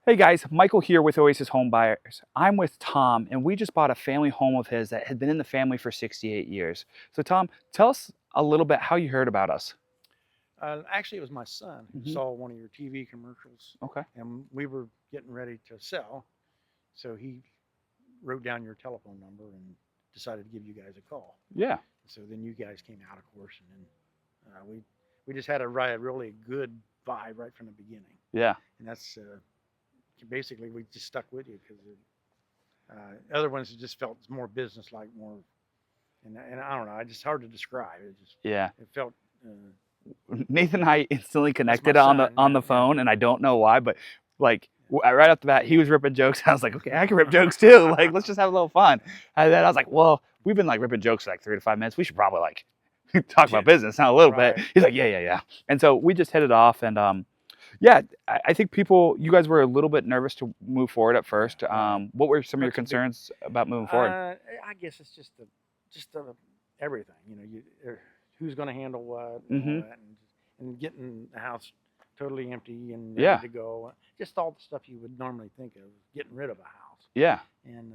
Hey guys, Michael here with Oasis Home Buyers. I'm with Tom, and we just bought a family home of his that had been in the family for 68 years. So Tom, tell us a little bit how you heard about us. Actually, it was my son who Hmm. saw one of your TV commercials, Okay. and we were getting ready to sell. So he wrote down your telephone number and decided to give you guys a call. Yeah. So then you guys came out, of course, and then we just had a really good vibe right from the beginning. Yeah. And that's basically we just stuck with you because other ones it just felt more business like, more, and I don't know, it's just hard to describe. Yeah. It felt. Nathan and I instantly That's my connected on the son. on Yeah, the yeah, phone, and I don't know why, but like yeah. right off the bat, he was ripping jokes. I was like, okay, I can rip jokes too. Like, let's just have a little fun. And then I was like, well, we've been like ripping jokes for like 3 to 5 minutes. We should probably like talk about business now a little bit. Right. He's like, yeah, yeah, yeah. And so we just hit it off, and yeah, I think you guys were a little bit nervous to move forward at first. Right. What were some of your That's a big. concerns about moving forward? I guess it's just everything. Who's going to handle what and all Mm-hmm. that, and getting the house totally empty and Yeah. ready to go. Just all the stuff you would normally think of getting rid of a house. Yeah. And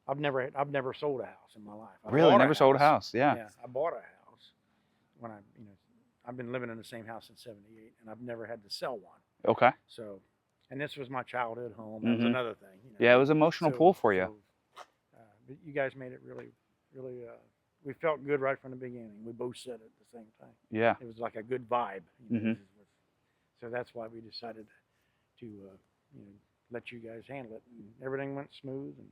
I've never sold a house in my life. I Really, bought never sold a house. Yeah. Yeah, I bought a house when I've been living in the same house since '78, and I've never had to sell one. Okay. So, and this was my childhood home. That was Mm-hmm. another thing. Yeah, it was an emotional pull for you. But you guys made it really. We felt good right from the beginning. We both said it at the same time. Yeah. It was like a good vibe. Mm-hmm. So that's why we decided to let you guys handle it. And everything went smooth. And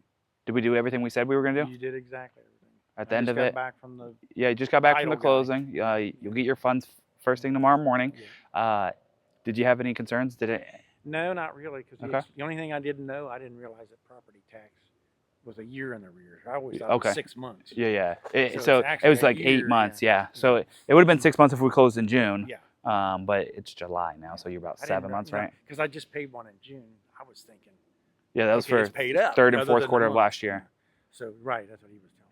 Did we do everything we said we were gonna do? you did exactly everything. At the end of it, Back from the yeah, you just got back from the title guy. closing. You'll get your funds first thing tomorrow morning. Yeah. Did you have any concerns? Did it? No, not really, because Okay. the only thing I didn't know, I didn't realize that property tax was a year in arrears. I always thought it Okay. was 6 months. Yeah, yeah. So So it's it actually was a like year, 8 months. yeah. Yeah. So it would have been 6 months if we closed in June. Yeah. But it's July now, so you're about I 7 months, right? Because I just paid one in June. I was thinking, Yeah, that was okay, for it's paid up, third and rather fourth than a quarter of month. last year. So right, that's what he was telling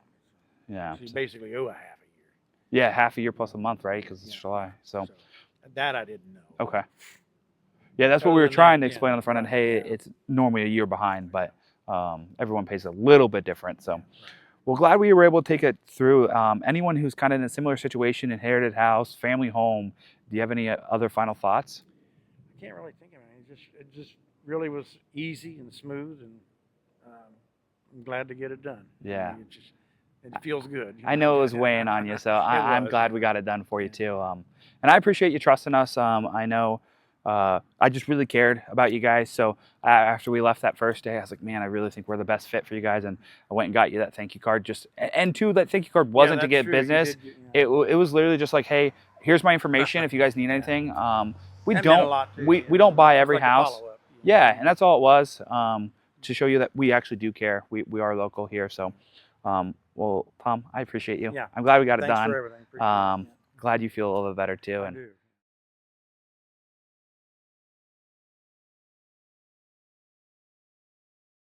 me. Yeah. So you basically owe a half a year. Yeah, half a year plus a month, right? Because it's Yeah. July. So that I didn't know. okay. Yeah, that's what we Other were than trying that, to explain yeah, on the front end. right, Hey, yeah. it's normally a year behind, but everyone pays a little bit different. So, Right. well, glad we were able to take it through. Anyone who's kind of in a similar situation, inherited house, family home, do you have any other final thoughts? I can't really think of it. It just really was easy and smooth, and I'm glad to get it done. Yeah. It feels good. I know it was weighing on you, so I'm was. glad we got it done for you too. And I appreciate you trusting us. I know I just really cared about you guys. So after we left that first day, I was like, man, I really think we're the best fit for you guys. And I went and got you that thank you card. And two, that thank you card wasn't to that's get true. You business. did It was literally just like, hey, here's my information. If you guys need anything, we That meant a don't lot too, we yeah. don't buy It's every like a house. follow-up, Yeah, and that's all it was, to show you that we actually do care. We are local here. So, well, Tom, I appreciate you. Yeah. I'm glad we got it Thanks done. for everything. Appreciate it. Glad you feel a little bit better too. I And do.